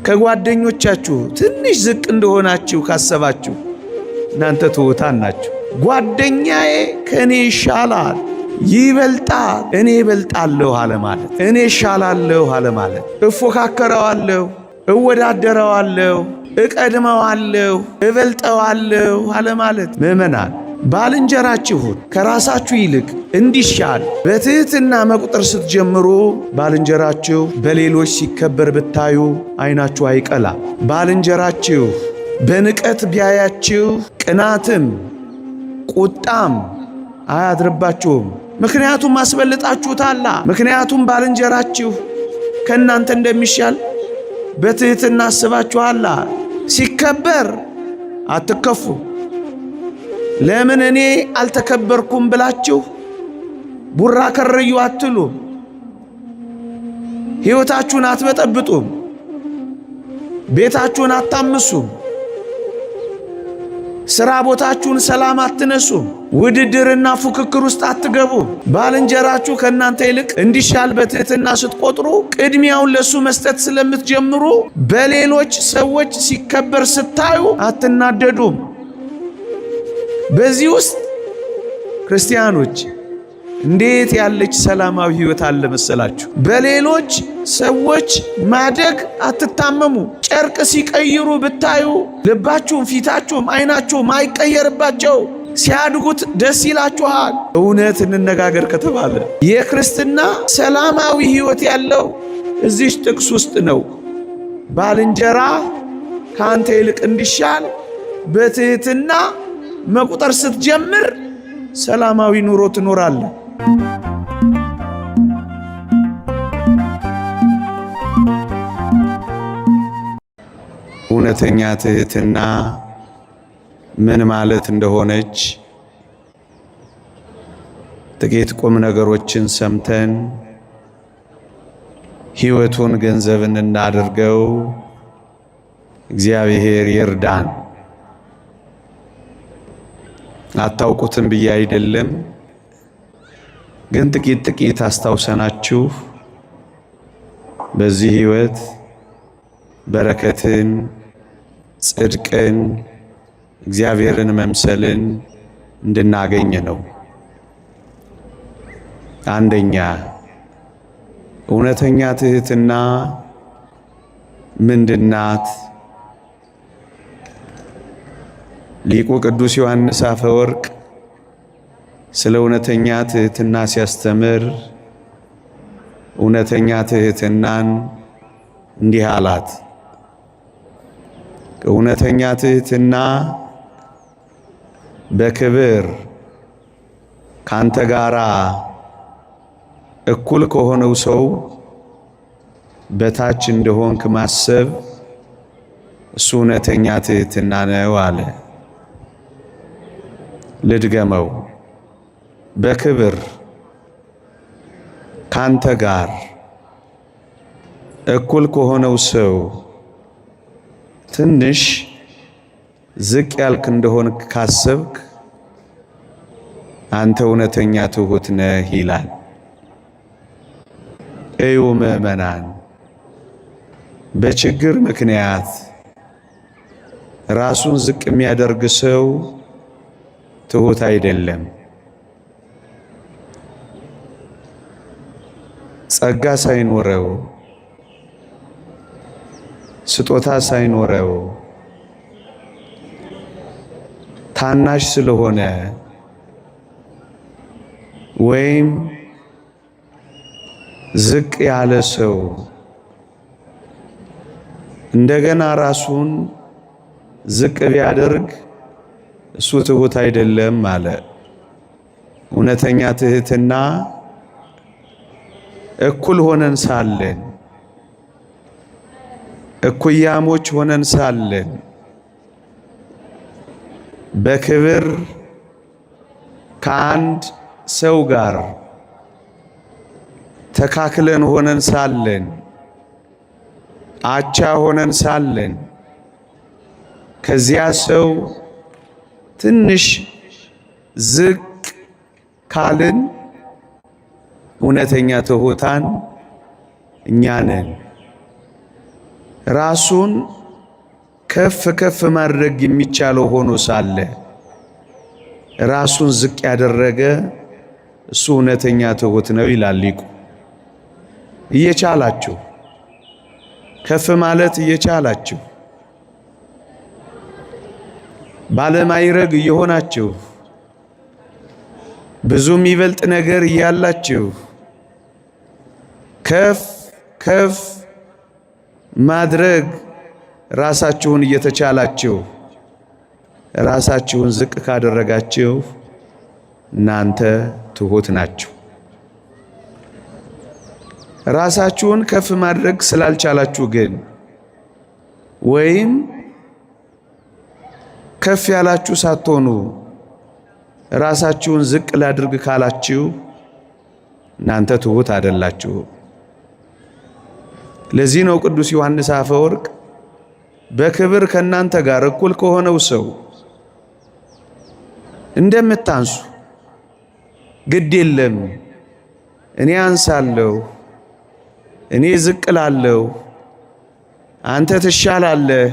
ከጓደኞቻችሁ ትንሽ ዝቅ እንደሆናችሁ ካሰባችሁ እናንተ ትሑታን ናችሁ። ጓደኛዬ ከኔ ይሻላል፣ ይበልጣል፣ እኔ እበልጣለሁ አለ ማለት፣ እኔ እሻላለሁ አለ ማለት፣ እፎካከረዋለሁ፣ እወዳደረዋለሁ፣ እቀድመዋለሁ፣ እበልጠዋለሁ አለ ማለት። ምእመናን ባልንጀራችሁን ከራሳችሁ ይልቅ እንዲሻል በትሕትና መቁጠር ስትጀምሩ ባልንጀራችሁ በሌሎች ሲከበር ብታዩ ዓይናችሁ አይቀላ። ባልንጀራችሁ በንቀት ቢያያችሁ ቅናትም ቁጣም አያድርባችሁም። ምክንያቱም አስበልጣችሁታላ። ምክንያቱም ባልንጀራችሁ ከእናንተ እንደሚሻል በትሕትና አስባችኋላ። ሲከበር አትከፉ። ለምን እኔ አልተከበርኩም ብላችሁ ቡራ ከረዩ አትሉ። ሕይወታችሁን አትበጠብጡም። ቤታችሁን አታምሱም። ሥራ ቦታችሁን ሰላም አትነሱም። ውድድርና ፉክክር ውስጥ አትገቡም። ባልንጀራችሁ ከእናንተ ይልቅ እንዲሻል በትሕትና ስትቆጥሩ ቅድሚያውን ለሱ መስጠት ስለምትጀምሩ በሌሎች ሰዎች ሲከበር ስታዩ አትናደዱም። በዚህ ውስጥ ክርስቲያኖች እንዴት ያለች ሰላማዊ ሕይወት አለ መሰላችሁ? በሌሎች ሰዎች ማደግ አትታመሙ። ጨርቅ ሲቀይሩ ብታዩ ልባችሁም ፊታችሁም ዓይናችሁም አይቀየርባቸው። ሲያድጉት ደስ ይላችኋል። እውነት እንነጋገር ከተባለ የክርስትና ሰላማዊ ሕይወት ያለው እዚህ ጥቅስ ውስጥ ነው። ባልንጀራ ከአንተ ይልቅ እንዲሻል በትሕትና መቁጠር ስትጀምር ሰላማዊ ኑሮ ትኖራለህ። እውነተኛ ትሕትና ምን ማለት እንደሆነች ጥቂት ቁም ነገሮችን ሰምተን ሕይወቱን ገንዘብ እናድርገው። እግዚአብሔር ይርዳን። አታውቁትም ብዬ አይደለም፣ ግን ጥቂት አስታውሰናችሁ በዚህ ሕይወት በረከትን፣ ጽድቅን፣ እግዚአብሔርን መምሰልን እንድናገኝ ነው። አንደኛ እውነተኛ ትሕትና ምንድናት? ሊቁ ቅዱስ ዮሐንስ አፈወርቅ ስለ እውነተኛ ትሕትና ሲያስተምር እውነተኛ ትሕትናን እንዲህ አላት። እውነተኛ ትሕትና በክብር ካንተ ጋራ እኩል ከሆነው ሰው በታች እንደሆንክ ማሰብ እሱ እውነተኛ ትሕትና ነው አለ። ልድገመው። በክብር ካንተ ጋር እኩል ከሆነው ሰው ትንሽ ዝቅ ያልክ እንደሆንክ ካሰብክ አንተ እውነተኛ ትሑት ነህ ይላል። እዩ ምእመናን፣ በችግር ምክንያት ራሱን ዝቅ የሚያደርግ ሰው ትሑት አይደለም። ጸጋ ሳይኖረው ስጦታ ሳይኖረው ታናሽ ስለሆነ ወይም ዝቅ ያለ ሰው እንደገና ራሱን ዝቅ ቢያደርግ እሱ ትሑት አይደለም አለ። እውነተኛ ትሕትና እኩል ሆነን ሳለን፣ እኩያሞች ሆነን ሳለን፣ በክብር ከአንድ ሰው ጋር ተካክለን ሆነን ሳለን፣ አቻ ሆነን ሳለን ከዚያ ሰው ትንሽ ዝቅ ካልን እውነተኛ ትሑታን እኛ ነን። ራሱን ከፍ ከፍ ማድረግ የሚቻለው ሆኖ ሳለ ራሱን ዝቅ ያደረገ እሱ እውነተኛ ትሑት ነው ይላል ሊቁ። እየቻላችሁ ከፍ ማለት እየቻላችሁ ባለማይረግ እየሆናችሁ ብዙ የሚበልጥ ነገር እያላችሁ ከፍ ከፍ ማድረግ ራሳችሁን እየተቻላችሁ ራሳችሁን ዝቅ ካደረጋችሁ እናንተ ትሑት ናችሁ። ራሳችሁን ከፍ ማድረግ ስላልቻላችሁ ግን ወይም ከፍ ያላችሁ ሳትሆኑ ራሳችሁን ዝቅ ላድርግ ካላችሁ እናንተ ትሑት አይደላችሁ። ለዚህ ነው ቅዱስ ዮሐንስ አፈወርቅ በክብር ከናንተ ጋር እኩል ከሆነው ሰው እንደምታንሱ ግድ የለም እኔ አንሳለሁ፣ እኔ ዝቅ ላለሁ፣ አንተ ትሻላለህ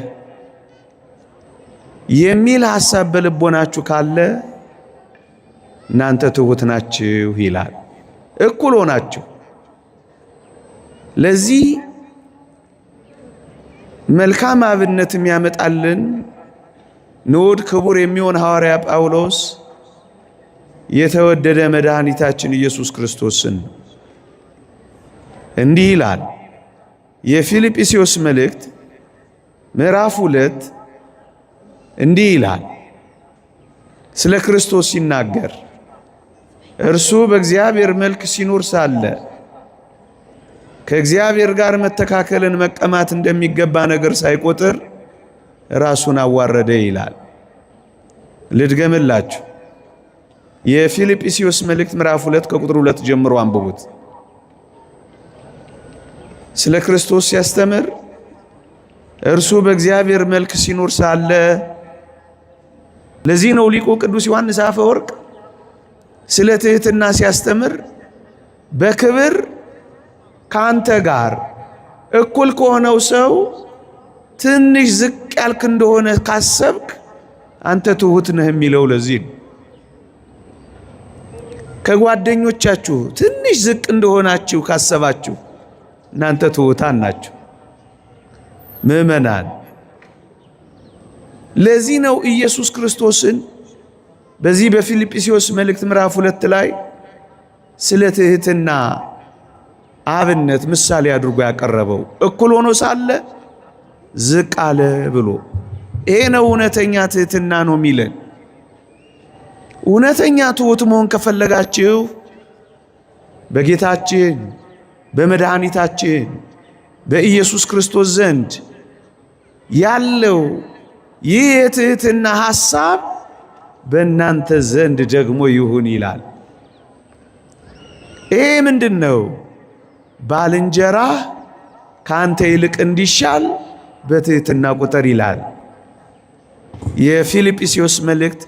የሚል ሐሳብ በልቦናችሁ ካለ እናንተ ትሑት ናችሁ ይላል። እኩል ሆናችሁ። ለዚህ መልካም አብነት የሚያመጣልን ንዑድ ክቡር የሚሆን ሐዋርያ ጳውሎስ የተወደደ መድኃኒታችን ኢየሱስ ክርስቶስን እንዲህ ይላል። የፊልጵስዩስ መልእክት ምዕራፍ 2 እንዲህ ይላል ስለ ክርስቶስ ሲናገር እርሱ በእግዚአብሔር መልክ ሲኖር ሳለ ከእግዚአብሔር ጋር መተካከልን መቀማት እንደሚገባ ነገር ሳይቆጥር ራሱን አዋረደ ይላል። ልድገምላችሁ። የፊልጵስዩስ መልእክት ምዕራፍ 2 ከቁጥር 2 ጀምሮ አንብቡት። ስለ ክርስቶስ ሲያስተምር እርሱ በእግዚአብሔር መልክ ሲኖር ሳለ፣ ለዚህ ነው ሊቁ ቅዱስ ዮሐንስ አፈወርቅ ስለ ትሕትና ሲያስተምር በክብር ካንተ ጋር እኩል ከሆነው ሰው ትንሽ ዝቅ ያልክ እንደሆነ ካሰብክ አንተ ትሑት ነህ የሚለው ለዚህ ነው። ከጓደኞቻችሁ ትንሽ ዝቅ እንደሆናችሁ ካሰባችሁ እናንተ ትሑታን ናችሁ ምእመናን። ለዚህ ነው ኢየሱስ ክርስቶስን በዚህ በፊልጵስዩስ መልእክት ምዕራፍ 2 ላይ ስለ ትሕትና አብነት ምሳሌ አድርጎ ያቀረበው እኩል ሆኖ ሳለ ዝቅ አለ ብሎ። ይሄ ነው እውነተኛ ትሕትና ነው የሚለን። እውነተኛ ትሑት መሆን ከፈለጋችሁ በጌታችን በመድኃኒታችን በኢየሱስ ክርስቶስ ዘንድ ያለው ይህ የትሕትና ሐሳብ በእናንተ ዘንድ ደግሞ ይሁን ይላል። ይሄ ምንድን ነው? ባልንጀራህ ካንተ ይልቅ እንዲሻል በትሕትና ቁጠር ይላል። የፊልጵስዩስ መልእክት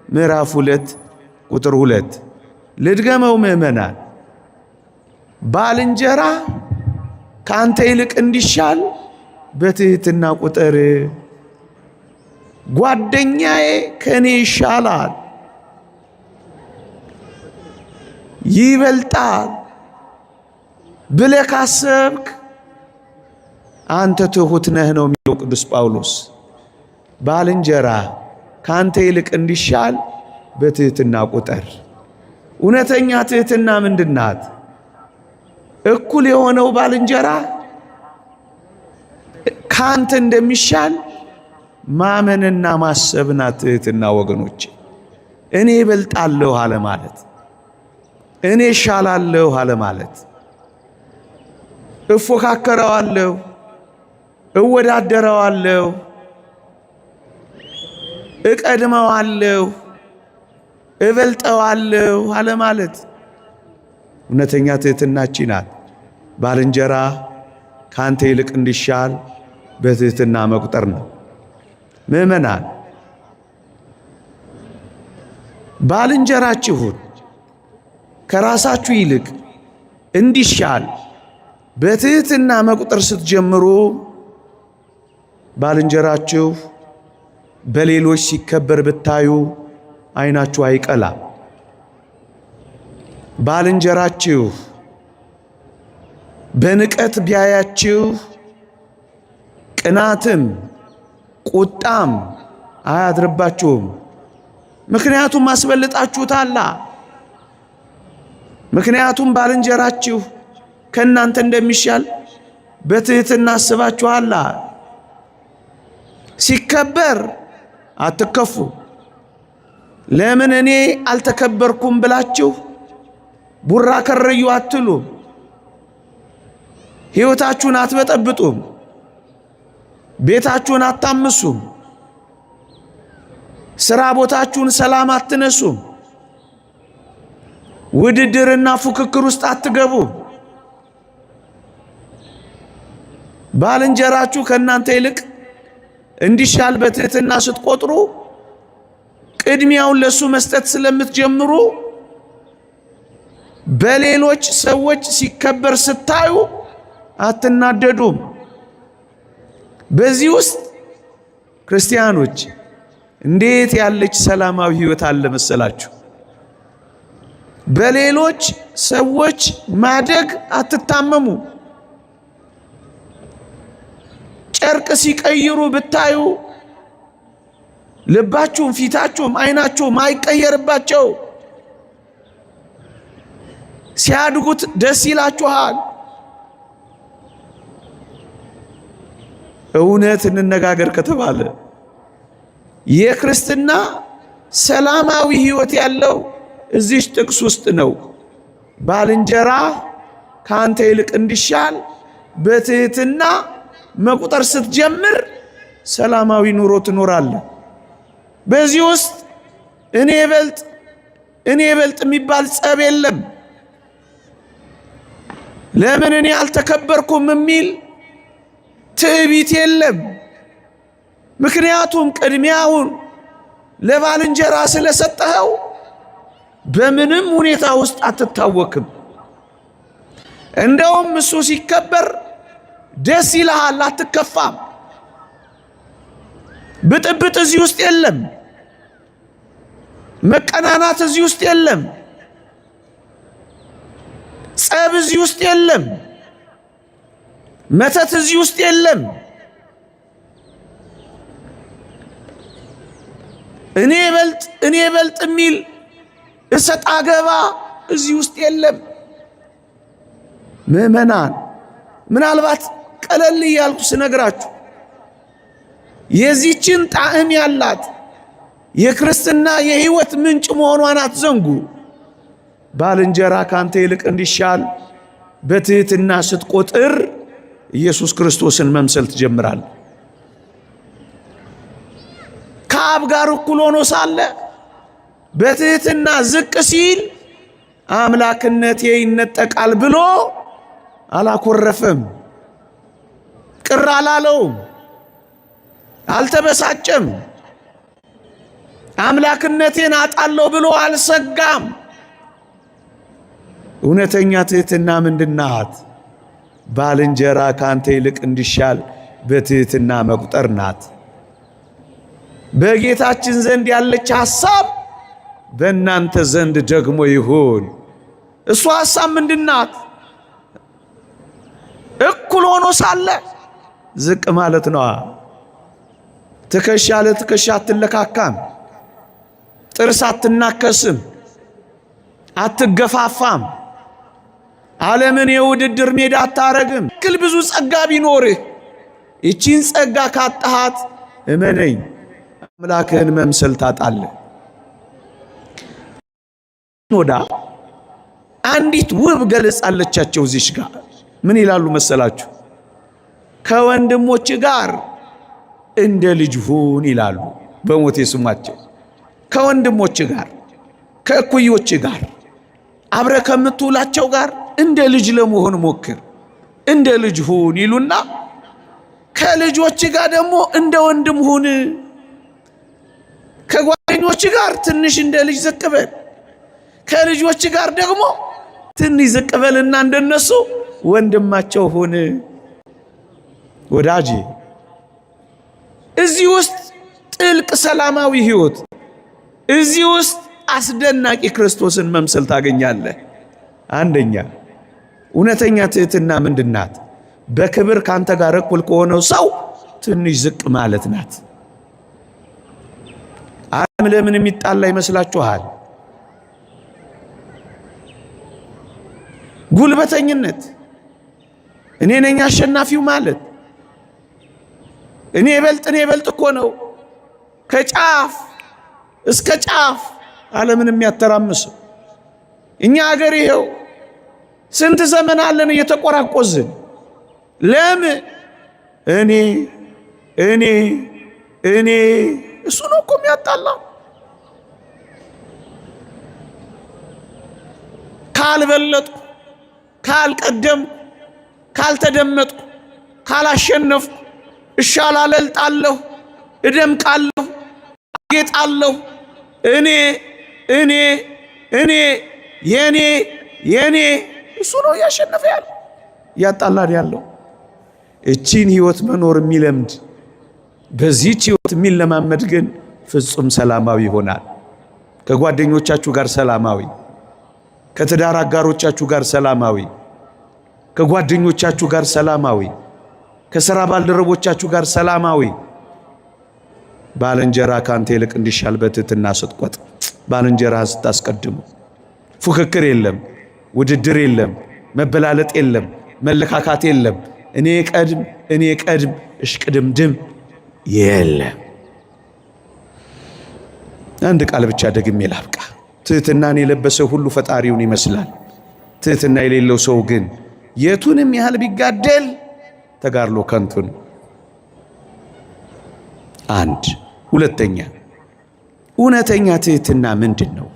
ምዕራፍ 2 ቁጥር 2 ልድገመው ምእመናን። ባልንጀራህ ካንተ ይልቅ እንዲሻል በትሕትና ቁጠር። ጓደኛዬ ከኔ ይሻላል፣ ይበልጣል ብለህ ካሰብክ አንተ ትሑት ነህ ነው የሚለው ቅዱስ ጳውሎስ። ባልንጀራ ካንተ ይልቅ እንዲሻል በትሕትና ቁጠር። እውነተኛ ትሕትና ምንድን ናት? እኩል የሆነው ባልንጀራ ካንተ እንደሚሻል ማመንና ማሰብ ናት ትሕትና ወገኖቼ። እኔ እበልጣለሁ አለ ማለት፣ እኔ እሻላለሁ አለ ማለት፣ እፎካከረዋለሁ፣ እወዳደረዋለሁ፣ እቀድመዋለሁ፣ እበልጠዋለሁ አለ ማለት እውነተኛ ትሕትናችን ናት። ባልንጀራ ካንተ ይልቅ እንዲሻል በትሕትና መቁጠር ነው። ምእመናን ባልንጀራችሁን ከራሳችሁ ይልቅ እንዲሻል በትሕትና መቁጠር ስትጀምሩ ባልንጀራችሁ በሌሎች ሲከበር ብታዩ ዓይናችሁ አይቀላ። ባልንጀራችሁ በንቀት ቢያያችሁ ቅናትም ቁጣም አያድርባችሁም። ምክንያቱም አስበልጣችሁታላ። ምክንያቱም ባልንጀራችሁ ከእናንተ እንደሚሻል በትሕትና አስባችኋላ። ሲከበር አትከፉ። ለምን እኔ አልተከበርኩም ብላችሁ ቡራ ከረዩ አትሉ። ሕይወታችሁን አትበጠብጡም። ቤታችሁን አታምሱም። ሥራ ቦታችሁን ሰላም አትነሱም። ውድድርና ፉክክር ውስጥ አትገቡ። ባልንጀራችሁ ከእናንተ ይልቅ እንዲሻል በትሕትና ስትቆጥሩ ቅድሚያውን ለሱ መስጠት ስለምትጀምሩ በሌሎች ሰዎች ሲከበር ስታዩ አትናደዱም። በዚህ ውስጥ ክርስቲያኖች እንዴት ያለች ሰላማዊ ሕይወት አለ መሰላችሁ? በሌሎች ሰዎች ማደግ አትታመሙ። ጨርቅ ሲቀይሩ ብታዩ ልባችሁም ፊታችሁም ዓይናችሁም አይቀየርባቸው። ሲያድጉት ደስ ይላችኋል። እውነት እንነጋገር ከተባለ የክርስትና ሰላማዊ ሕይወት ያለው እዚህ ጥቅስ ውስጥ ነው። ባልንጀራ ካንተ ይልቅ እንዲሻል በትሕትና መቁጠር ስትጀምር ሰላማዊ ኑሮ ትኖራለህ። በዚህ ውስጥ እኔ ይበልጥ የሚባል ጸብ የለም። ለምን እኔ አልተከበርኩም የሚል ትዕቢት የለም። ምክንያቱም ቅድሚያውን ለባልንጀራ ስለሰጠኸው በምንም ሁኔታ ውስጥ አትታወክም። እንደውም እሱ ሲከበር ደስ ይልሃል፣ አትከፋም። ብጥብጥ እዚህ ውስጥ የለም። መቀናናት እዚህ ውስጥ የለም። ጸብ እዚህ ውስጥ የለም። መተት እዚህ ውስጥ የለም። እኔ ይበልጥ የሚል እሰጥ አገባ እዚህ ውስጥ የለም። ምዕመናን ምናልባት ቀለል እያልኩ ስነግራችሁ የዚችን ጣዕም ያላት የክርስትና የሕይወት ምንጭ መሆኗን አትዘንጉ። ባልንጀራ ካንተ ይልቅ እንዲሻል በትሕትና ስትቆጥር ኢየሱስ ክርስቶስን መምሰል ትጀምራል። ከአብ ጋር እኩል ሆኖ ሳለ በትሕትና ዝቅ ሲል አምላክነቴ ይነጠቃል ብሎ አላኮረፈም፣ ቅር አላለውም፣ አልተበሳጨም። አምላክነቴን አጣለሁ ብሎ አልሰጋም። እውነተኛ ትሕትና ምንድናት? ባልንጀራ ካንተ ይልቅ እንዲሻል በትሕትና መቁጠር ናት። በጌታችን ዘንድ ያለች ሐሳብ በእናንተ ዘንድ ደግሞ ይሁን። እሱ ሐሳብ ምንድናት? እኩል ሆኖ ሳለ ዝቅ ማለት ነው። ትከሻ ለትከሻ አትለካካም፣ ጥርስ አትናከስም፣ አትገፋፋም፣ ዓለምን የውድድር ሜዳ አታረግም። ክል ብዙ ጸጋ ቢኖርህ ይቺን ጸጋ ካጣሃት እመነኝ አምላክህን መምሰል ታጣለህ። ወዳ አንዲት ውብ ገለጻ አለቻቸው እዚሽ ጋር ምን ይላሉ መሰላችሁ? ከወንድሞች ጋር እንደ ልጅ ሁን ይላሉ በሞቴ ስሟቸው። ከወንድሞች ጋር ከእኩዮች ጋር አብረ ከምትውላቸው ጋር እንደ ልጅ ለመሆን ሞክር፣ እንደ ልጅ ሁን ይሉና ከልጆች ጋር ደግሞ እንደ ወንድም ሁን። ከጓደኞች ጋር ትንሽ እንደ ልጅ ዝቅ በል፣ ከልጆች ጋር ደግሞ ትንሽ ዝቅ በልና እንደነሱ ወንድማቸው ሁን። ወዳጄ እዚህ ውስጥ ጥልቅ ሰላማዊ ሕይወት፣ እዚህ ውስጥ አስደናቂ ክርስቶስን መምሰል ታገኛለህ። አንደኛ እውነተኛ ትሕትና ምንድናት? በክብር ካንተ ጋር እኩል ከሆነው ሰው ትንሽ ዝቅ ማለት ናት። ዓለም ለምን የሚጣላ ይመስላችኋል? ጉልበተኝነት፣ እኔ ነኝ አሸናፊው ማለት፣ እኔ ይበልጥ እኮ ነው ከጫፍ እስከ ጫፍ ዓለምን የሚያተራምሰው። እኛ ሀገር ይሄው ስንት ዘመን አለን እየተቆራቆዝን። ለምን? እኔ እሱ ነው እኮ የሚያጣላው። ካልበለጥኩ፣ ካልቀደምኩ፣ ካልተደመጥኩ፣ ካላሸነፍኩ እሻላለሁ፣ እደምቃለሁ፣ አጌጣለሁ። እኔ የኔ እሱ ነው እያሸነፈ ያለው እያጣላን ያለው። እቺን ህይወት መኖር የሚለምድ በዚህች ህይወት የሚለማመድ ግን ፍጹም ሰላማዊ ይሆናል። ከጓደኞቻችሁ ጋር ሰላማዊ፣ ከትዳር አጋሮቻችሁ ጋር ሰላማዊ፣ ከጓደኞቻችሁ ጋር ሰላማዊ፣ ከሥራ ባልደረቦቻችሁ ጋር ሰላማዊ። ባልንጀራ ካንተ ይልቅ እንዲሻል በትሕትና ስትቆጥ፣ ባልንጀራ ስታስቀድሙ፣ ፉክክር የለም፣ ውድድር የለም፣ መበላለጥ የለም፣ መለካካት የለም፣ እኔ ቀድም እሽቅድምድም የለም። አንድ ቃል ብቻ ደግሜ ላብቃ። ትሕትናን የለበሰ ሁሉ ፈጣሪውን ይመስላል። ትሕትና የሌለው ሰው ግን የቱንም ያህል ቢጋደል ተጋድሎ ከንቱ ነው። አንድ ሁለተኛ እውነተኛ ትሕትና ምንድን ነው?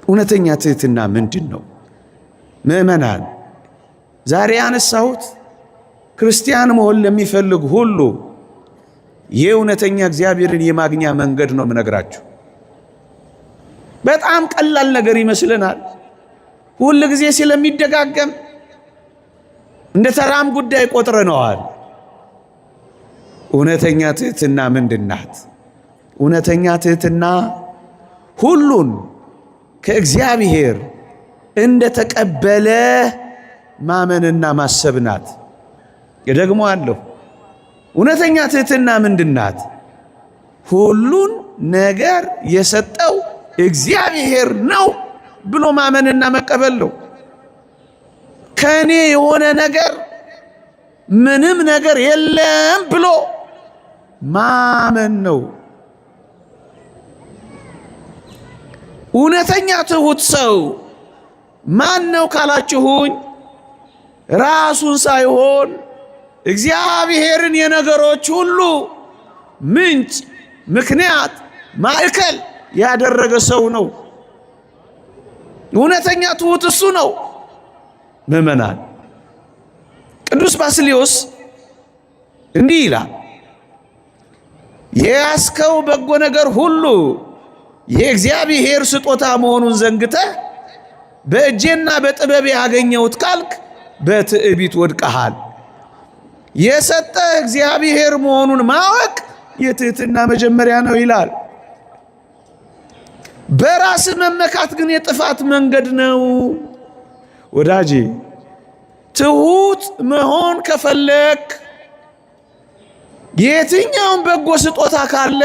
እውነተኛ ትሕትና ምንድን ነው? ምእመናን ዛሬ ያነሳሁት ክርስቲያን መሆን ለሚፈልግ ሁሉ የእውነተኛ እግዚአብሔርን የማግኛ መንገድ ነው የምነግራችሁ። በጣም ቀላል ነገር ይመስለናል። ሁል ጊዜ ስለሚደጋገም እንደ ተራም ጉዳይ ቆጥረነዋል። እውነተኛ ትሕትና ምንድናት? እውነተኛ ትሕትና ሁሉን ከእግዚአብሔር እንደ ተቀበለ ማመንና ማሰብ ናት። ደግሞ አለሁ እውነተኛ ትሕትና ምንድናት? ሁሉን ነገር የሰጠው እግዚአብሔር ነው ብሎ ማመንና መቀበል ነው። ከኔ የሆነ ነገር ምንም ነገር የለም ብሎ ማመን ነው። እውነተኛ ትሑት ሰው ማን ነው ካላችሁኝ፣ ራሱን ሳይሆን እግዚአብሔርን የነገሮች ሁሉ ምንጭ፣ ምክንያት፣ ማዕከል ያደረገ ሰው ነው። እውነተኛ ትሑት እሱ ነው። ምእመናን ቅዱስ ባስልዮስ እንዲህ ይላል፣ የያዝከው በጎ ነገር ሁሉ የእግዚአብሔር ስጦታ መሆኑን ዘንግተህ በእጄና በጥበቤ ያገኘሁት ካልክ በትዕቢት ወድቀሃል። የሰጠህ እግዚአብሔር መሆኑን ማወቅ የትሕትና መጀመሪያ ነው ይላል። በራስ መመካት ግን የጥፋት መንገድ ነው። ወዳጄ ትሑት መሆን ከፈለክ የትኛውን በጎ ስጦታ ካለ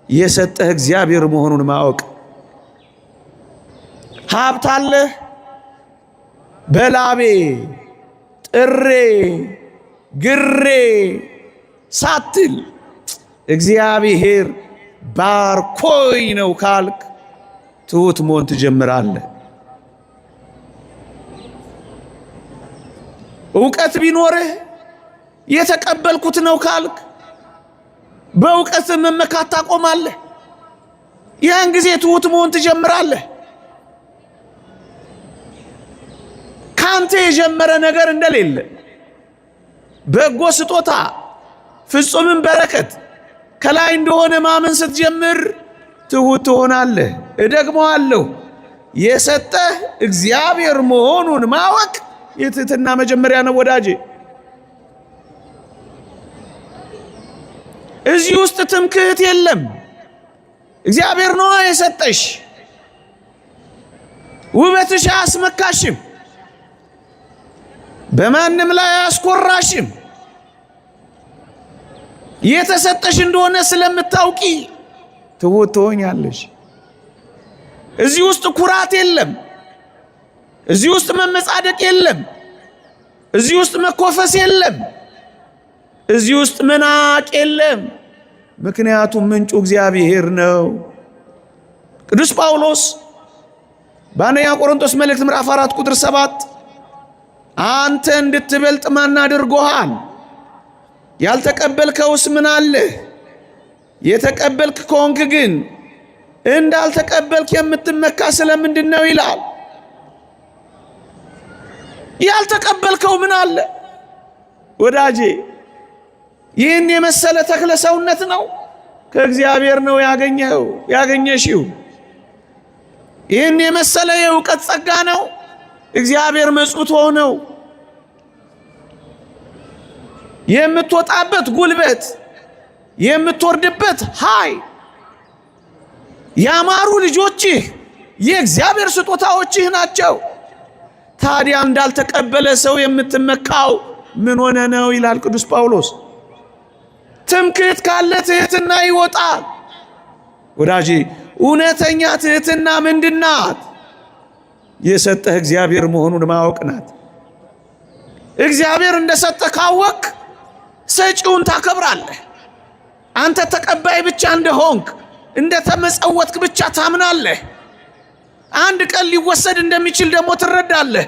የሰጠህ እግዚአብሔር መሆኑን ማወቅ። ሀብት አለህ፣ በላቤ ጥሬ ግሬ ሳትል እግዚአብሔር ባርኮይ ነው ካልክ ትሑት መሆን ትጀምራለህ። እውቀት ቢኖርህ የተቀበልኩት ነው ካልክ በእውቀት መመካት ታቆማለህ። ያን ጊዜ ትሑት መሆን ትጀምራለህ። ካንተ የጀመረ ነገር እንደሌለ በጎ ስጦታ ፍጹምን በረከት ከላይ እንደሆነ ማመን ስትጀምር ትሑት ትሆናለህ። እደግመዋለሁ፣ የሰጠህ እግዚአብሔር መሆኑን ማወቅ የትሕትና መጀመሪያ ነው ወዳጄ። እዚህ ውስጥ ትምክህት የለም። እግዚአብሔር ነው የሰጠሽ። ውበትሽ አያስመካሽም፣ በማንም ላይ አያስኮራሽም። የተሰጠሽ እንደሆነ ስለምታውቂ ትወቶኛለሽ። እዚህ ውስጥ ኩራት የለም። እዚህ ውስጥ መመጻደቅ የለም። እዚህ ውስጥ መኮፈስ የለም። እዚህ ውስጥ መናቅ የለም። ምክንያቱም ምንጩ እግዚአብሔር ነው። ቅዱስ ጳውሎስ በአንደኛ ቆሮንቶስ መልእክት ምዕራፍ 4 ቁጥር 7 አንተ እንድትበልጥ ማን አድርጎሃል? ያልተቀበልከውስ ምን አለ? የተቀበልክ ከሆንክ ግን እንዳልተቀበልክ የምትመካ ስለምንድን ነው ይላል። ያልተቀበልከው ምን አለ? ወዳጄ ይህን የመሰለ ተክለ ሰውነት ነው ከእግዚአብሔር ነው ያገኘሽው። ይህን የመሰለ የእውቀት ጸጋ ነው እግዚአብሔር መጽውቶ ነው። የምትወጣበት ጉልበት፣ የምትወርድበት ኃይል፣ ያማሩ ልጆችህ የእግዚአብሔር ስጦታዎችህ ናቸው። ታዲያ እንዳልተቀበለ ሰው የምትመካው ምን ሆነ ነው ይላል ቅዱስ ጳውሎስ። ትምክህት ካለ ትህትና ይወጣል። ወዳጄ እውነተኛ ትህትና ምንድናት? የሰጠህ እግዚአብሔር መሆኑን ማወቅ ናት። እግዚአብሔር እንደሰጠህ ካወቅ ሰጪውን ታከብራለህ። አንተ ተቀባይ ብቻ እንደሆንክ እንደተመጸወትክ ብቻ ታምናለህ። አንድ ቀን ሊወሰድ እንደሚችል ደግሞ ትረዳለህ።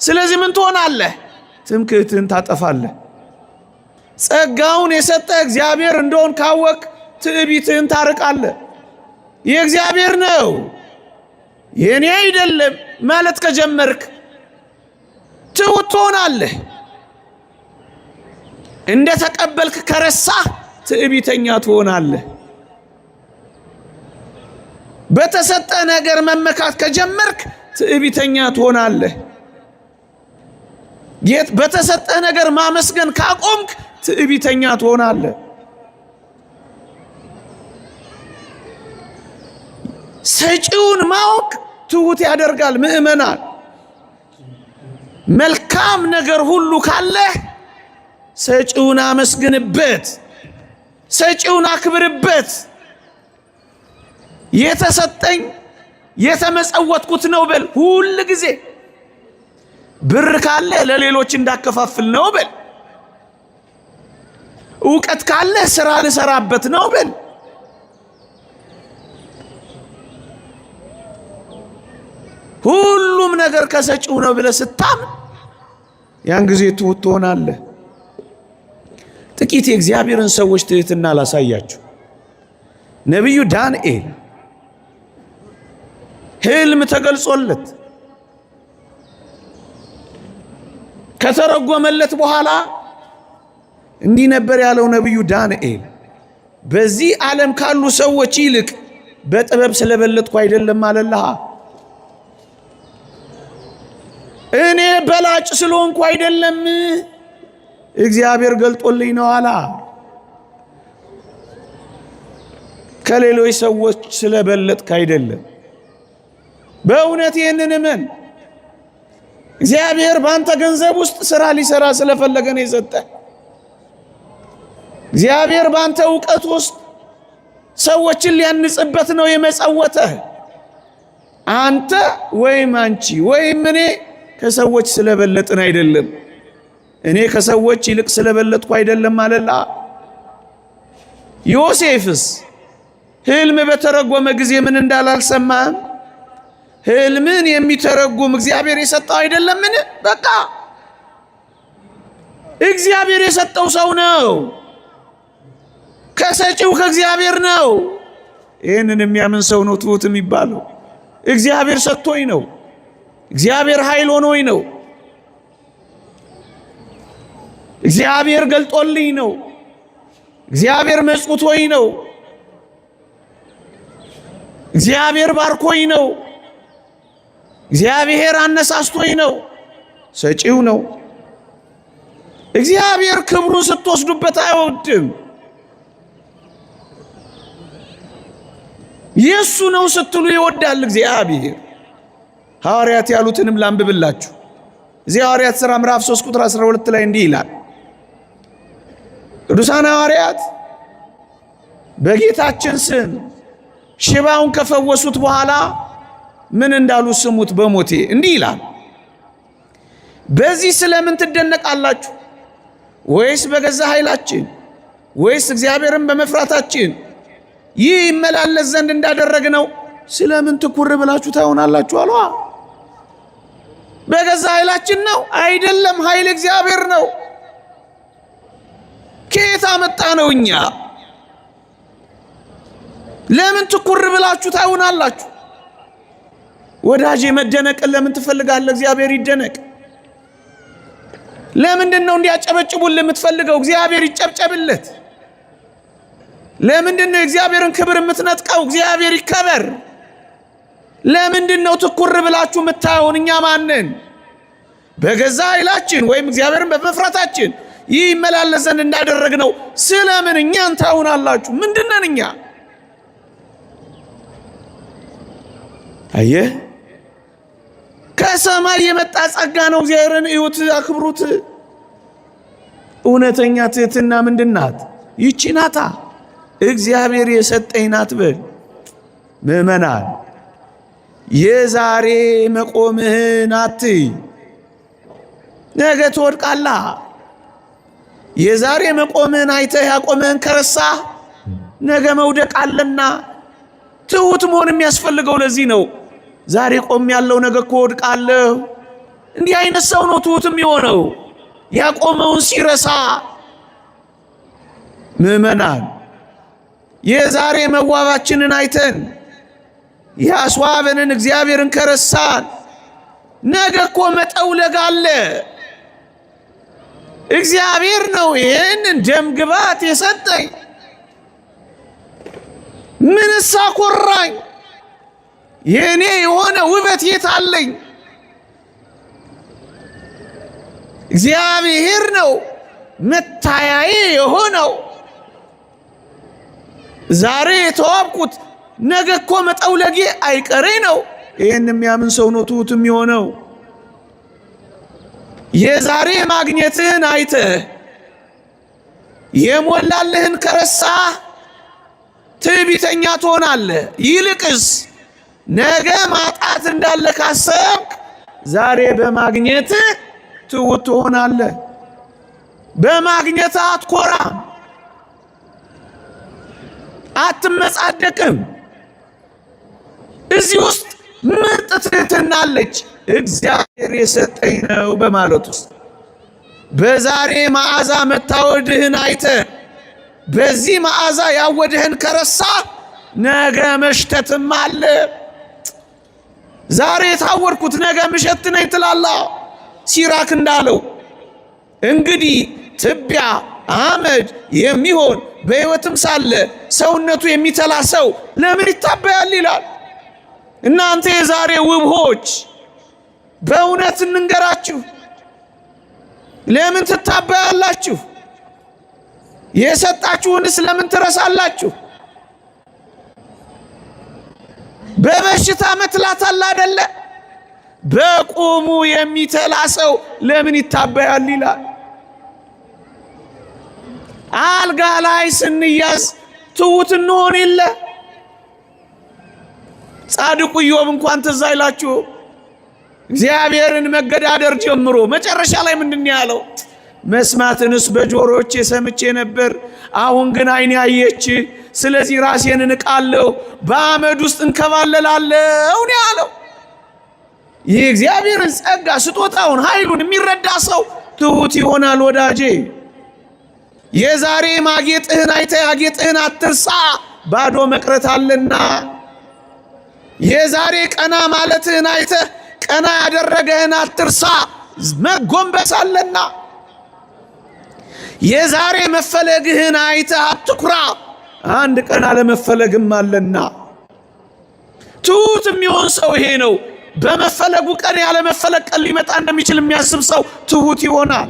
ስለዚህ ምን ትሆናለህ? ትምክህትን ታጠፋለህ። ጸጋውን የሰጠህ እግዚአብሔር እንደሆን ካወቅ ትዕቢትን ታርቃለህ። የእግዚአብሔር ነው የኔ አይደለም ማለት ከጀመርክ ትሑት ትሆናለህ። እንደ ተቀበልክ ከረሳህ ትዕቢተኛ ትሆናለህ። በተሰጠ ነገር መመካት ከጀመርክ ትዕቢተኛ ትሆናለህ። በተሰጠ ነገር ማመስገን ካቆምክ ትዕቢተኛ ትሆናለህ። ሰጪውን ማወቅ ትሑት ያደርጋል። ምእመናን መልካም ነገር ሁሉ ካለህ ሰጪውን አመስግንበት፣ ሰጪውን አክብርበት። የተሰጠኝ የተመጸወትኩት ነው በል። ሁል ጊዜ ብር ካለ ለሌሎች እንዳከፋፍል ነው በል። ዕውቀት ካለ ስራ ልሰራበት ነው በል። ሁሉም ነገር ከሰጪው ነው ብለህ ስታምን ያን ጊዜ ትሑት ትሆናለህ። ጥቂት የእግዚአብሔርን ሰዎች ትህትና ላሳያችሁ። ነቢዩ ዳንኤል ሕልም ተገልጾለት ከተረጎመለት በኋላ እንዲህ ነበር ያለው ነቢዩ ዳንኤል፣ በዚህ ዓለም ካሉ ሰዎች ይልቅ በጥበብ ስለበለጥኩ አይደለም አለልሃ። እኔ በላጭ ስለሆንኩ አይደለም፣ እግዚአብሔር ገልጦልኝ ነው አላ። ከሌሎች ሰዎች ስለበለጥክ አይደለም። በእውነት ይህንን እመን። እግዚአብሔር ባንተ ገንዘብ ውስጥ ስራ ሊሰራ ስለፈለገ ነው የሰጠህ። እግዚአብሔር ባንተ ዕውቀት ውስጥ ሰዎችን ሊያንጽበት ነው የመጸወተህ። አንተ ወይም አንቺ ወይም እኔ ከሰዎች ስለበለጥን አይደለም። እኔ ከሰዎች ይልቅ ስለበለጥኩ አይደለም አለላ። ዮሴፍስ ሕልም በተረጎመ ጊዜ ምን እንዳላልሰማህም? ሕልምን የሚተረጉም እግዚአብሔር የሰጠው አይደለምን? በቃ እግዚአብሔር የሰጠው ሰው ነው። ከሰጪው ከእግዚአብሔር ነው። ይህንን የሚያምን ሰው ነው ትሑት የሚባለው። እግዚአብሔር ሰጥቶኝ ነው፣ እግዚአብሔር ኃይል ሆኖኝ ነው፣ እግዚአብሔር ገልጦልኝ ነው፣ እግዚአብሔር መጽውቶኝ ነው፣ እግዚአብሔር ባርኮኝ ነው፣ እግዚአብሔር አነሳስቶኝ ነው። ሰጪው ነው። እግዚአብሔር ክብሩን ስትወስዱበት አይወድም። የሱ ነው ስትሉ ይወዳል እግዚአብሔር። ሐዋርያት ያሉትንም ላንብብላችሁ። እዚህ ሐዋርያት ሥራ ምዕራፍ 3 ቁጥር 12 ላይ እንዲህ ይላል። ቅዱሳን ሐዋርያት በጌታችን ስም ሽባውን ከፈወሱት በኋላ ምን እንዳሉ ስሙት። በሞቴ እንዲህ ይላል፣ በዚህ ስለምን ትደነቃላችሁ? ወይስ በገዛ ኃይላችን ወይስ እግዚአብሔርን በመፍራታችን ይህ ይመላለስ ዘንድ እንዳደረግነው ስለምን ትኩር ብላችሁ ታዩናላችሁ አሏ። በገዛ ኃይላችን ነው አይደለም፣ ኃይል እግዚአብሔር ነው። ከየት አመጣ ነው? እኛ ለምን ትኩር ብላችሁ ታዩናላችሁ? ወዳጄ መደነቅን ለምን ትፈልጋለህ? እግዚአብሔር ይደነቅ። ለምንድን ነው እንዲያጨበጭቡልህ የምትፈልገው? እግዚአብሔር ይጨብጨብለት። ለምንድን ነው እግዚአብሔርን ክብር የምትነጥቀው? እግዚአብሔር ይከበር። ለምንድን ነው ትኩር ብላችሁ የምታዩን? እኛ ማንን? በገዛ ኃይላችን ወይም እግዚአብሔርን በመፍራታችን ይህ ይመላለስ ዘንድ እንዳደረግነው ስለምን እኛን ታዩናላችሁ? ምንድነን እኛ? አየህ፣ ከሰማይ የመጣ ጸጋ ነው። እግዚአብሔርን እዩት፣ አክብሩት። እውነተኛ ትህትና ምንድናት? ይቺ ናታ። እግዚአብሔር የሰጠኝ ናት በል። ምእመናን የዛሬ መቆምህን አትይ፣ ነገ ትወድቃለህ። የዛሬ መቆምህን አይተህ ያቆምህን ከረሳህ ነገ መውደቅ አለና ትሁት መሆን የሚያስፈልገው ለዚህ ነው። ዛሬ ቆም ያለው ነገ እኮ ወድቃለሁ። እንዲህ አይነት ሰው ነው ትሁት የሚሆነው፣ ያቆመውን ሲረሳ። ምእመናን የዛሬ መዋባችንን አይተን ያስዋበንን እግዚአብሔርን ከረሳን ነገ እኮ መጠውለግ አለ። እግዚአብሔር ነው ይህንን ደም ግባት የሰጠኝ። ምንስ አኮራኝ? የኔ የሆነ ውበት የት አለኝ? እግዚአብሔር ነው መታያዬ የሆነው። ዛሬ የተዋብኩት ነገ እኮ መጠውለጌ አይቀሬ ነው። ይህን የሚያምን ሰው ነው ትሁት የሚሆነው። የዛሬ ማግኘትህን አይተህ የሞላልህን ከረሳህ ትዕቢተኛ ትሆናለህ። ይልቅስ ነገ ማጣት እንዳለ ካሰብክ ዛሬ በማግኘትህ ትሁት ትሆናለህ። በማግኘትህ አትኮራም፣ አትመጻደቅም። እዚህ ውስጥ ምርጥ ትህትና አለች። እግዚአብሔር የሰጠኝ ነው በማለት ውስጥ በዛሬ መዓዛ መታወድህን አይተህ በዚህ መዓዛ ያወድህን ከረሳ ነገ መሽተትም አለ። ዛሬ የታወድኩት ነገ ምሸት ነኝ ትላለህ። ሲራክ እንዳለው እንግዲህ ትቢያ አመድ የሚሆን በሕይወትም ሳለ ሰውነቱ የሚተላ ሰው ለምን ይታበያል ይላል። እናንተ የዛሬ ውብሆች በእውነት እንንገራችሁ፣ ለምን ትታበያላችሁ? የሰጣችሁንስ ለምን ትረሳላችሁ? በበሽታ መትላት አለ አይደለ? በቁሙ የሚተላ ሰው ለምን ይታበያል ይላል። አልጋ ላይ ስንያዝ ትሁት እንሆን የለ? ጻድቁ ኢዮብ እንኳን ትዝ አይላችሁ? እግዚአብሔርን መገዳደር ጀምሮ መጨረሻ ላይ ምንድን ያለው? መስማትንስ በጆሮቼ ሰምቼ ነበር፣ አሁን ግን ዓይኔ አየች። ስለዚህ ራሴን እንቃለሁ፣ በአመድ ውስጥ እንከባለላለሁ ነው ያለው። ይህ እግዚአብሔርን ጸጋ ስጦታውን ኃይሉን የሚረዳ ሰው ትሁት ይሆናል። ወዳጄ የዛሬ ማጌጥህን አይተህ ያጌጥህን አትርሳ፣ ባዶ መቅረት አለና። የዛሬ ቀና ማለትህን አይተህ ቀና ያደረገህን አትርሳ፣ መጎንበስ አለና። የዛሬ መፈለግህን አይተህ አትኩራ፣ አንድ ቀን አለመፈለግም አለና። ትሁት የሚሆን ሰው ይሄ ነው። በመፈለጉ ቀን ያለመፈለግ ቀን ሊመጣ እንደሚችል የሚያስብ ሰው ትሁት ይሆናል።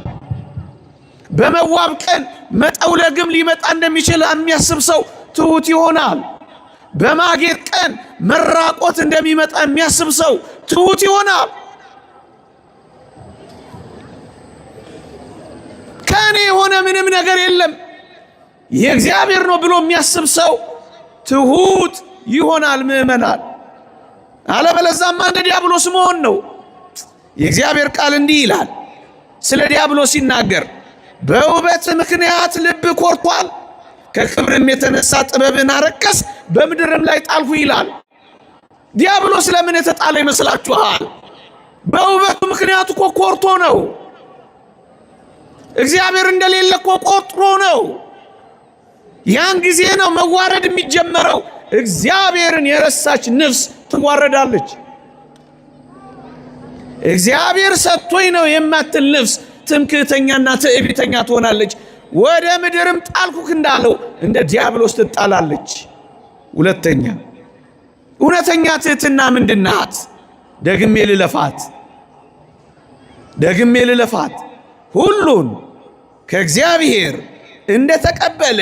በመዋብ ቀን መጠውለግም ሊመጣ እንደሚችል የሚያስብ ሰው ትሁት ይሆናል። በማጌጥ ቀን መራቆት እንደሚመጣ የሚያስብ ሰው ትሑት ይሆናል። ከኔ የሆነ ምንም ነገር የለም የእግዚአብሔር ነው ብሎ የሚያስብ ሰው ትሑት ይሆናል። ምእመናን፣ አለበለዚያማ እንደ ዲያብሎስ መሆን ነው። የእግዚአብሔር ቃል እንዲህ ይላል ስለ ዲያብሎስ ሲናገር፣ በውበት ምክንያት ልብ ኮርቷል፣ ከክብርም የተነሳ ጥበብን አረከስ፣ በምድርም ላይ ጣልሁ ይላል። ዲያብሎስ ለምን የተጣለ ይመስላችኋል? በውበቱ ምክንያት እኮ ኮርቶ ነው። እግዚአብሔር እንደሌለ እኮ ቆጥሮ ነው። ያን ጊዜ ነው መዋረድ የሚጀመረው። እግዚአብሔርን የረሳች ነፍስ ትዋረዳለች። እግዚአብሔር ሰጥቶኝ ነው የማትል ነፍስ ትምክህተኛና ትዕቢተኛ ትሆናለች። ወደ ምድርም ጣልኩህ እንዳለው እንደ ዲያብሎስ ትጣላለች። ሁለተኛ እውነተኛ ትሕትና ምንድናት? ደግሜ ልለፋት ሁሉን ከእግዚአብሔር እንደተቀበለ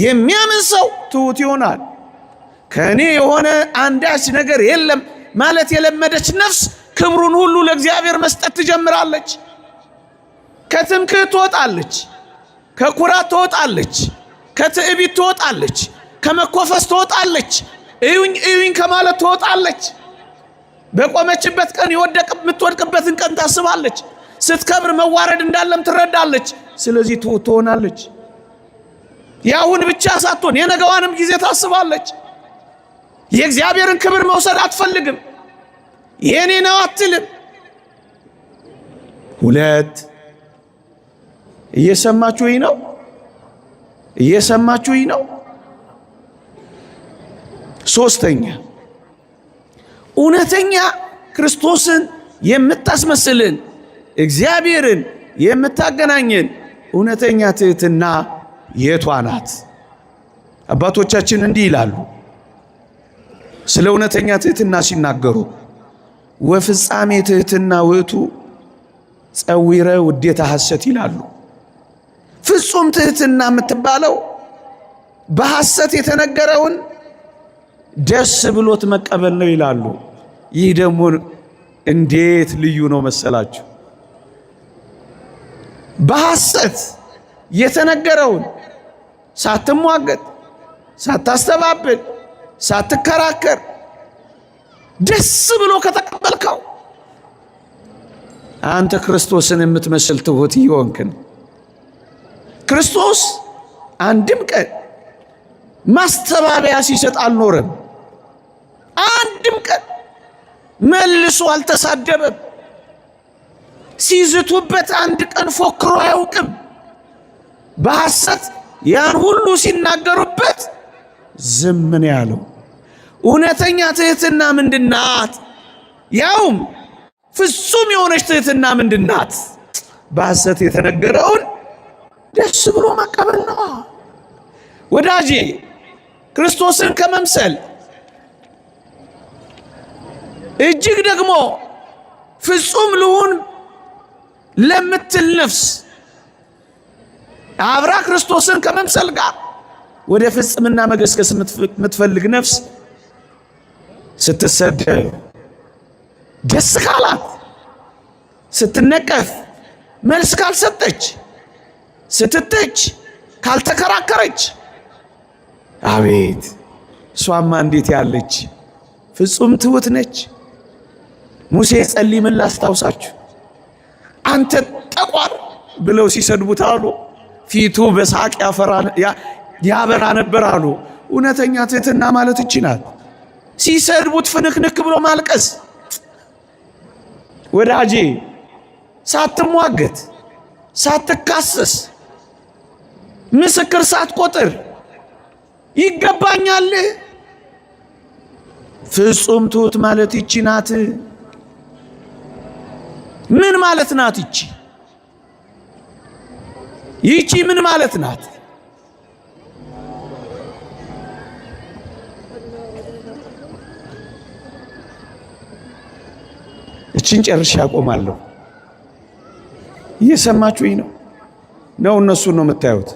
የሚያምን ሰው ትሑት ይሆናል። ከእኔ የሆነ አንዳች ነገር የለም ማለት የለመደች ነፍስ ክብሩን ሁሉ ለእግዚአብሔር መስጠት ትጀምራለች። ከትምክህት ትወጣለች፣ ከኩራት ትወጣለች፣ ከትዕቢት ትወጣለች፣ ከመኮፈስ ትወጣለች፣ እዩኝ ከማለት ትወጣለች። በቆመችበት ቀን የምትወድቅበትን ቀን ታስባለች። ስትከብር መዋረድ እንዳለም ትረዳለች። ስለዚህ ትሑት ትሆናለች። የአሁን ብቻ ሳትሆን የነገዋንም ጊዜ ታስባለች። የእግዚአብሔርን ክብር መውሰድ አትፈልግም። የኔ ነው አትልም። ሁለት እየሰማችሁኝ ነው? ሶስተኛ እውነተኛ ክርስቶስን የምታስመስልን እግዚአብሔርን የምታገናኝን እውነተኛ ትሕትና የቷ ናት? አባቶቻችን እንዲህ ይላሉ ስለ እውነተኛ ትሕትና ሲናገሩ፣ ወፍጻሜ ትሕትና ውእቱ ጸዊረ ውዴታ ሐሰት ይላሉ። ፍጹም ትሕትና የምትባለው በሐሰት የተነገረውን ደስ ብሎት መቀበል ነው ይላሉ። ይህ ደግሞ እንዴት ልዩ ነው መሰላችሁ! በሐሰት የተነገረውን ሳትሟገት፣ ሳታስተባብል፣ ሳትከራከር ደስ ብሎ ከተቀበልከው አንተ ክርስቶስን የምትመስል ትሑት ይሆንክ ነው። ክርስቶስ አንድም ቀን ማስተባበያ ሲሰጥ አልኖረም። አንድም ቀን መልሶ አልተሳደበም። ሲዝቱበት አንድ ቀን ፎክሮ አያውቅም። በሐሰት ያን ሁሉ ሲናገሩበት ዝም ነው ያለው። እውነተኛ ትሕትና ምንድናት? ያውም ፍጹም የሆነች ትሕትና ምንድናት? በሐሰት የተነገረውን ደስ ብሎ መቀበል ነው። ወዳጄ ክርስቶስን ከመምሰል እጅግ ደግሞ ፍጹም ልሁን ለምትል ነፍስ አብራ ክርስቶስን ከመምሰል ጋር ወደ ፍጽምና መገስገስ የምትፈልግ ነፍስ ስትሰደብ ደስ ካላት፣ ስትነቀፍ መልስ ካልሰጠች፣ ስትተች ካልተከራከረች፣ አቤት እሷማ እንዴት ያለች ፍጹም ትሑት ነች። ሙሴ ጸልይ ምን ላስታውሳችሁ፣ አንተ ጠቋር ብለው ሲሰድቡት አሉ ፊቱ በሳቅ ያበራ ነበር አሉ። እውነተኛ ትሕትና ማለት እቺ ናት። ሲሰድቡት ፍንክንክ ብሎ ማልቀስ። ወዳጄ ሳትሟገት፣ ሳትካሰስ፣ ምስክር ሳትቆጥር ይገባኛል። ፍጹም ትሑት ማለት ይቺ ናት። ምን ማለት ናት ይቺ ምን ማለት ናት? እቺን ጨርሼ አቆማለሁ። እየሰማችሁኝ ነው? እነሱን ነው የምታዩት?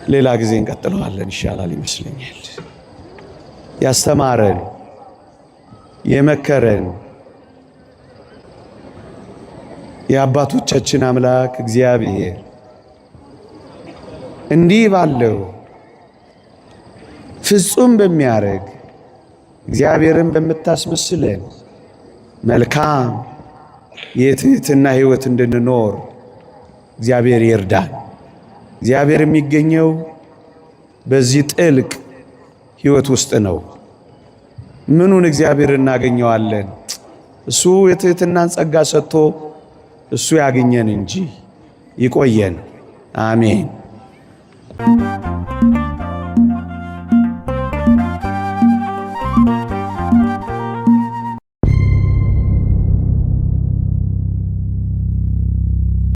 ሌላ ጊዜ እንቀጥለዋለን ይሻላል ይመስለኛል። ያስተማረን የመከረን የአባቶቻችን አምላክ እግዚአብሔር እንዲህ ባለው ፍጹም በሚያረግ እግዚአብሔርን በምታስመስለን መልካም የትህትና ሕይወት እንድንኖር እግዚአብሔር ይርዳን። እግዚአብሔር የሚገኘው በዚህ ጥልቅ ሕይወት ውስጥ ነው። ምኑን እግዚአብሔር እናገኘዋለን? እሱ የትህትናን ጸጋ ሰጥቶ እሱ ያገኘን እንጂ። ይቆየን። አሜን።